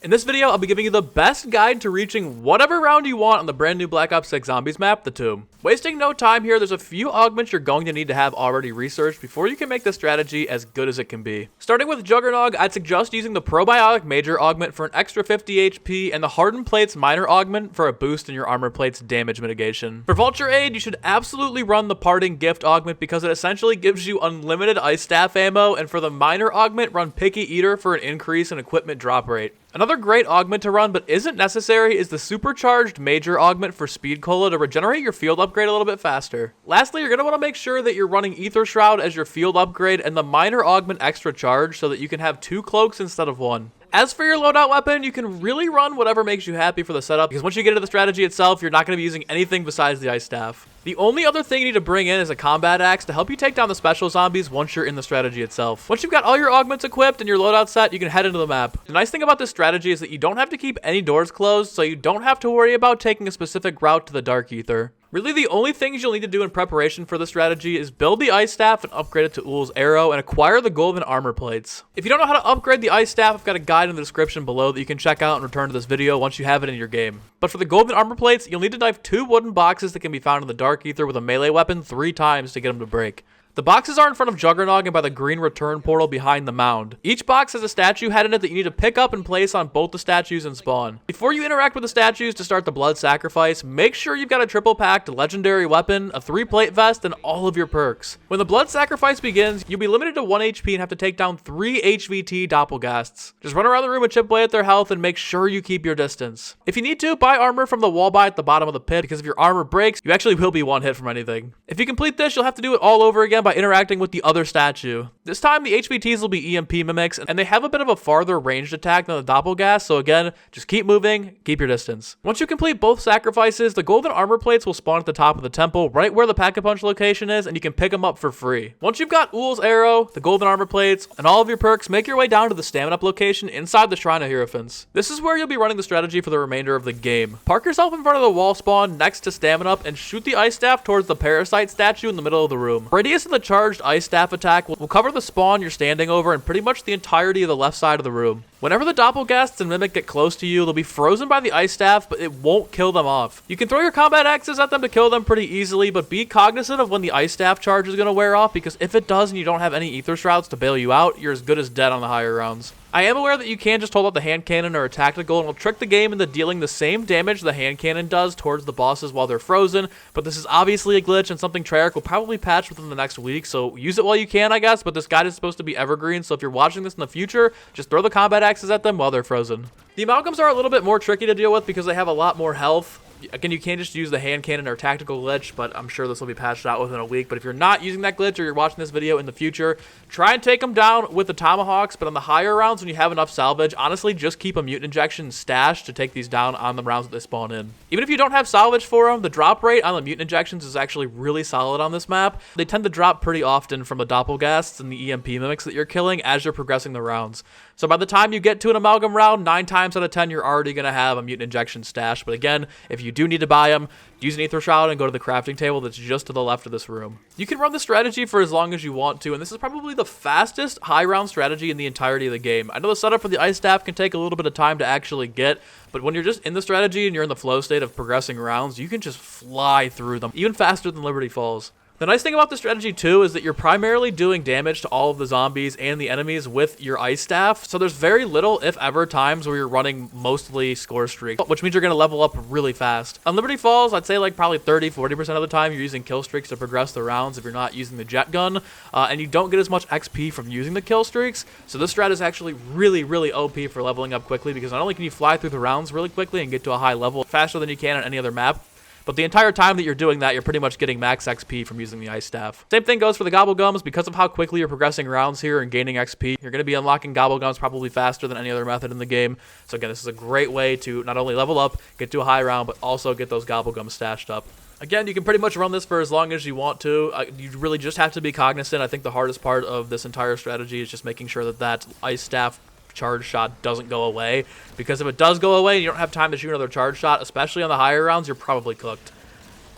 In this video, I'll be giving you the best guide to reaching whatever round you want on the brand new Black Ops 6 Zombies map, The Tomb. Wasting no time here, there's a few augments you're going to need to have already researched before you can make this strategy as good as it can be. Starting with Juggernog, I'd suggest using the Probiotic Major Augment for an extra 50 HP and the Hardened Plates Minor Augment for a boost in your armor plate's damage mitigation. For Vulture Aid, you should absolutely run the Parting Gift Augment because it essentially gives you unlimited Ice Staff ammo, and for the Minor Augment, run Picky Eater for an increase in equipment drop rate. Another great augment to run, but isn't necessary, is the Supercharged Major Augment for Speed Cola to regenerate your field upgrade a little bit faster. Lastly, you're going to want to make sure that you're running Ether Shroud as your field upgrade and the Minor Augment Extra Charge so that you can have 2 cloaks instead of 1. As for your loadout weapon, you can really run whatever makes you happy for the setup, because once you get into the strategy itself, you're not going to be using anything besides the Ice Staff. The only other thing you need to bring in is a combat axe to help you take down the special zombies once you're in the strategy itself. Once you've got all your augments equipped and your loadout set, you can head into the map. The nice thing about this strategy is that you don't have to keep any doors closed, so you don't have to worry about taking a specific route to the Dark Ether. Really, the only things you'll need to do in preparation for this strategy is build the Ice Staff and upgrade it to Ull's Arrow and acquire the golden armor plates. If you don't know how to upgrade the Ice Staff, I've got a guide in the description below that you can check out and return to this video once you have it in your game. But for the golden armor plates, you'll need to knife 2 wooden boxes that can be found in the Dark Ether with a melee weapon 3 times to get them to break. The boxes are in front of Juggernog and by the green return portal behind the mound. Each box has a statue head in it that you need to pick up and place on both the statues and spawn. Before you interact with the statues to start the blood sacrifice, make sure you've got a triple packed legendary weapon, a 3-plate vest, and all of your perks. When the blood sacrifice begins, you'll be limited to 1 HP and have to take down 3 HVT doppelgasts. Just run around the room and chip away at their health and make sure you keep your distance. If you need to, buy armor from the wall buy at the bottom of the pit, because if your armor breaks, you actually will be 1 hit from anything. If you complete this, you'll have to do it all over again by interacting with the other statue. This time the HVTs will be EMP mimics, and they have a bit of a farther ranged attack than the doppelgast, so again, just keep moving, keep your distance. Once you complete both sacrifices, the golden armor plates will spawn at the top of the temple, right where the Pack-a-Punch location is, and you can pick them up for free. Once you've got Ull's Arrow, the golden armor plates, and all of your perks, make your way down to the stamina up location inside the Shrine of Hierophants. This is where you'll be running the strategy for the remainder of the game. Park yourself in front of the wall spawn next to stamina up and shoot the Ice Staff towards the Parasite statue in the middle of the room. Radius of the charged Ice Staff attack will cover the spawn you're standing over and pretty much the entirety of the left side of the room. Whenever the doppelgasts and mimic get close to you, they'll be frozen by the Ice Staff, but it won't kill them off. You can throw your combat axes at them to kill them pretty easily, but be cognizant of when the Ice Staff charge is going to wear off, because if it does and you don't have any Ether Shrouds to bail you out, you're as good as dead on the higher rounds. I am aware that you can just hold up the hand cannon or a tactical and will trick the game into dealing the same damage the hand cannon does towards the bosses while they're frozen, but this is obviously a glitch and something Treyarch will probably patch within the next week, so use it while you can, I guess, but this guide is supposed to be evergreen, so if you're watching this in the future, just throw the combat axes at them while they're frozen. The amalgams are a little bit more tricky to deal with because they have a lot more health. Again, you can't just use the hand cannon or tactical glitch, but I'm sure this will be patched out within a week. But if you're not using that glitch or you're watching this video in the future, try and take them down with the tomahawks. But on the higher rounds, when you have enough salvage, honestly, just keep a mutant injection stashed to take these down on the rounds that they spawn in. Even if you don't have salvage for them, the drop rate on the mutant injections is actually really solid on this map. They tend to drop pretty often from the doppelgasts and the EMP mimics that you're killing as you're progressing the rounds. So by the time you get to an amalgam round, 9 times out of 10, you're already going to have a mutant injection stash. But again, if you do need to buy them, use an Ether Shroud and go to the crafting table that's just to the left of this room. You can run the strategy for as long as you want to, and this is probably the fastest high round strategy in the entirety of the game. I know the setup for the Ice Staff can take a little bit of time to actually get, but when you're just in the strategy and you're in the flow state of progressing rounds, you can just fly through them, even faster than Liberty Falls. The nice thing about this strategy too is that you're primarily doing damage to all of the zombies and the enemies with your Ice Staff, so there's very little, if ever, times where you're running mostly score streaks, which means you're going to level up really fast. On Liberty Falls, I'd say like probably 30-40% of the time you're using kill streaks to progress the rounds if you're not using the jet gun, and you don't get as much XP from using the kill streaks, so this strat is actually really OP for leveling up quickly, because not only can you fly through the rounds really quickly and get to a high level faster than you can on any other map, but the entire time that you're doing that, you're pretty much getting max XP from using the Ice Staff. Same thing goes for the Gobblegums. Because of how quickly you're progressing rounds here and gaining XP, you're going to be unlocking Gobblegums probably faster than any other method in the game. So again, this is a great way to not only level up, get to a high round, but also get those Gobblegums stashed up. Again, you can pretty much run this for as long as you want to. You really just have to be cognizant. I think the hardest part of this entire strategy is just making sure that that Ice Staff charge shot doesn't go away, because if it does go away and you don't have time to shoot another charge shot, especially on the higher rounds, you're probably cooked.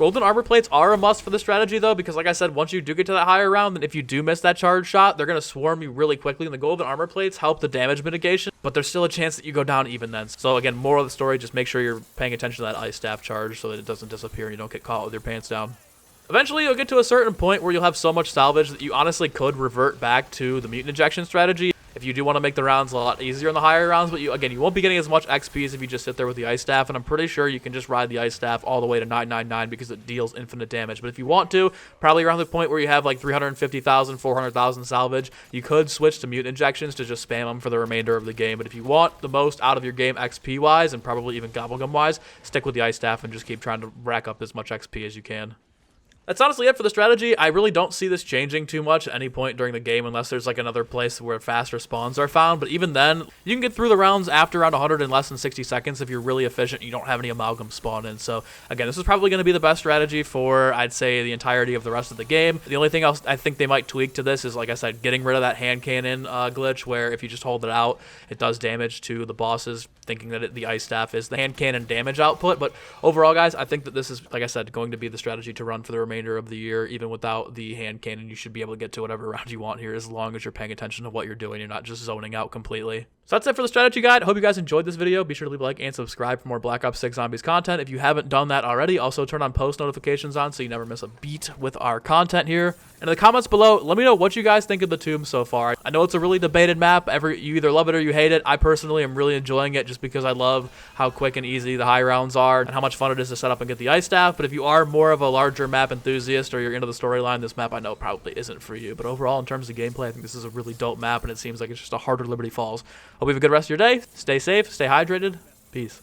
Golden armor plates are a must for the strategy though, because like I said, once you do get to that higher round, then if you do miss that charge shot, they're going to swarm you really quickly, and the golden armor plates help the damage mitigation, but there's still a chance that you go down even then. So again, moral of the story, just make sure you're paying attention to that ice staff charge so that it doesn't disappear and you don't get caught with your pants down. Eventually, you'll get to a certain point where you'll have so much salvage that you honestly could revert back to the mutant injection strategy if you do want to make the rounds a lot easier in the higher rounds, but you won't be getting as much XP as if you just sit there with the ice staff, and I'm pretty sure you can just ride the ice staff all the way to 999 because it deals infinite damage. But if you want to, probably around the point where you have like 350,000, 400,000 salvage, you could switch to mutant injections to just spam them for the remainder of the game. But if you want the most out of your game XP-wise, and probably even gobblegum-wise, stick with the ice staff and just keep trying to rack up as much XP as you can. That's honestly it for the strategy. I really don't see this changing too much at any point during the game unless there's like another place where faster spawns are found. But even then, you can get through the rounds after around 100 in less than 60 seconds if you're really efficient and you don't have any amalgam spawn in. So again, this is probably going to be the best strategy for, I'd say, the entirety of the rest of the game. The only thing else I think they might tweak to this is, like I said, getting rid of that hand cannon glitch where if you just hold it out, it does damage to the bosses, thinking that the ice staff is the hand cannon damage output. But overall, guys, I think that this is, like I said, going to be the strategy to run for the remainder of the year. Even without the hand cannon, you should be able to get to whatever round you want here as long as you're paying attention to what you're doing. You're not just zoning out completely. So that's it for the strategy guide. I hope you guys enjoyed this video. Be sure to leave a like and subscribe for more Black Ops 6 Zombies content if you haven't done that already. Also turn on post notifications on so you never miss a beat with our content here. And in the comments below, let me know what you guys think of the tomb so far. I know it's a really debated map. You either love it or you hate it. I personally am really enjoying it just because I love how quick and easy the high rounds are and how much fun it is to set up and get the ice staff. But if you are more of a larger map enthusiast or you're into the storyline, this map I know probably isn't for you. But overall, in terms of gameplay, I think this is a really dope map and it seems like it's just a harder Liberty Falls. Hope you have a good rest of your day. Stay safe, stay hydrated. Peace.